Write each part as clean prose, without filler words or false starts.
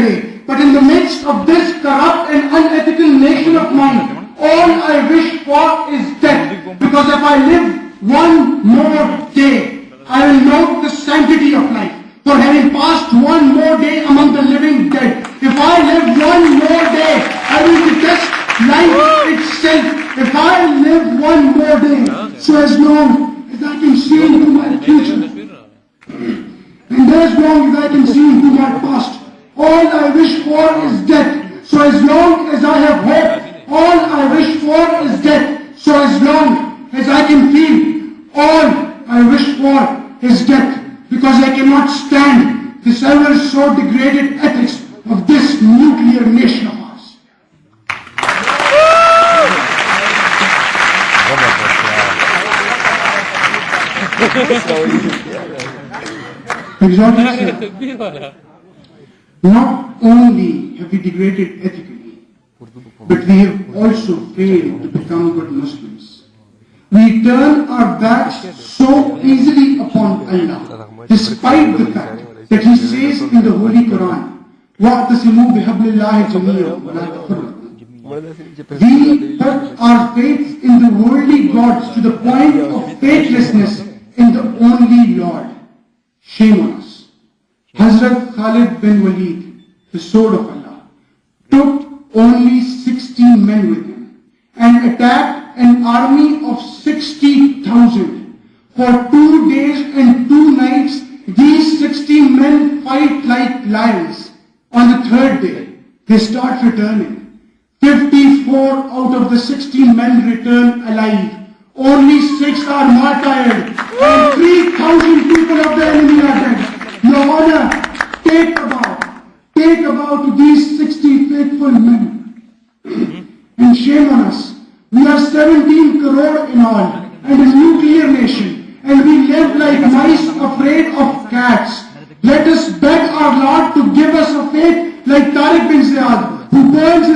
day. But in the midst of this corrupt and unethical nation of mine, all I wish for is death. Because if I live one more day, I will note the sanctity of life. For having passed one more day among the living dead. If I live one more day, I will detest life itself. If I live one more day, so as long as I can see into my future, and as long as I can see into my past, all I wish for is death. So as long as I have hope, all I wish for is death. So as long as I can feel, all I wish for is death. Because I cannot stand this ever so degraded ethics of this nuclear nation of ours. Not only have we degraded ethically, but we have also failed to become good Muslims. We turn our backs so easily upon Allah, despite the fact that He says in the Holy Quran, وَاعْتَصِمُوا بِحَبْلِ اللَّهِ جَمِيعًا وَلَا تَفَرَّقُوا. We put our faith in the worldly gods to the point of faithlessness in the only Lord. Shame on us. Hazrat Khalid bin Walid, the sword of Allah, took only 16 men with him and attacked an army of 60,000. For 2 days and 2 nights, these 16 men fight like lions. On the 3rd day, they start returning. 54 out of the 16 men return alive. Only 6 are martyred, and 3,000 people of the enemy are dead. Your Honor, take about these 60 faithful men. And shame on us. We are 17 crore in all, and a nuclear nation, and we live like mice afraid of cats. Let us beg our Lord to give us a fate like Tariq bin Ziyad, who burns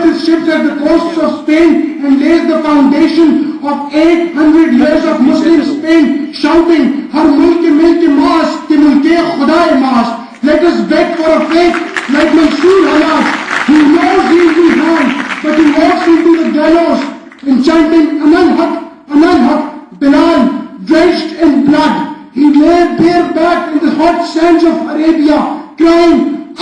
his ships at the coasts of Spain and lays the foundation of 800 years of Muslim Spain, shouting, Har mulk milk maas, ki mulke khuda maas. Let us beg for a fate like Mansoor Halas, who knows he is behind, but he walks into the gallows and chanting Anan Haq, Bilal, drenched in blood. He lay bareback in the hot sands of Arabia, crying,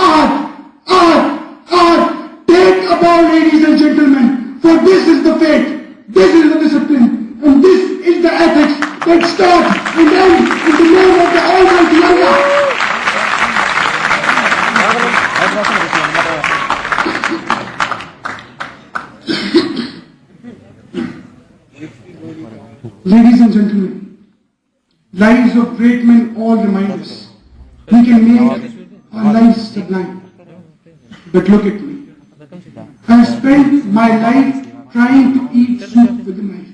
take a bow, ladies and gentlemen, for this is the fate, this is the discipline, and this is the ethics that start and end in the name of the Almighty Allah. Ladies and gentlemen, lives of great men all remind us we can make our lives sublime. But look at me. I have spent my life trying to eat soup with a knife.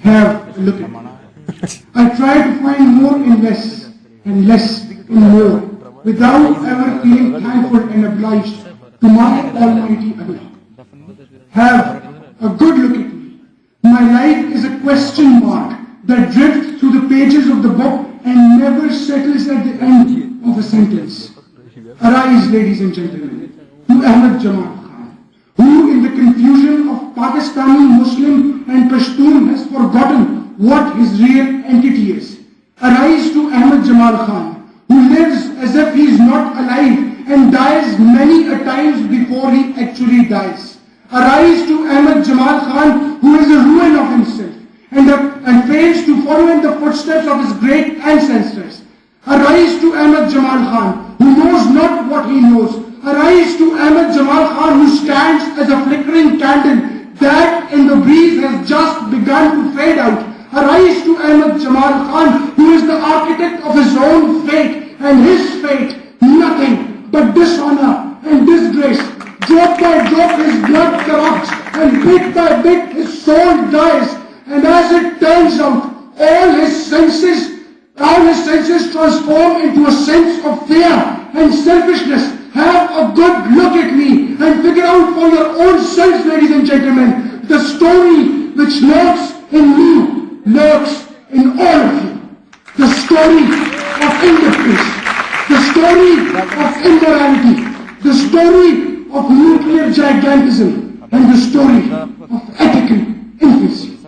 Have a look at me. I try to find more in less and less in more without ever feeling thankful and obliged to my Almighty Allah. Have a good look at me. My life is a question mark that drifts through the pages of the book and never settles at the end of a sentence. Arise, ladies and gentlemen, to Ahmad Jamal Khan, who in the confusion of Pakistani Muslim and Pashtun has forgotten what his real entity is. Arise to Ahmad Jamal Khan, who lives as if he is not alive and dies many a times before he actually dies. Arise to Ahmad Jamal Khan, who is a ruin of himself and fails to follow in the footsteps of his great ancestors. Arise to Ahmad Jamal Khan, who knows not what he knows. Arise to Ahmad Jamal Khan, who stands as a flickering candle that in the breeze has just begun to fade out. Arise to Ahmad Jamal Khan, who is the architect of his own fate, and his fate nothing but dishonor and disgrace. Drop by drop his blood corrupts, and bit by bit his soul dies. And as it turns out, all his senses transform into a sense of fear and selfishness. Have a good look at me and figure out for your own selves, ladies and gentlemen, the story which lurks in me lurks in all of you. The story of indifference, the story of immorality, the story of nuclear gigantism, and the story of ethical infancy.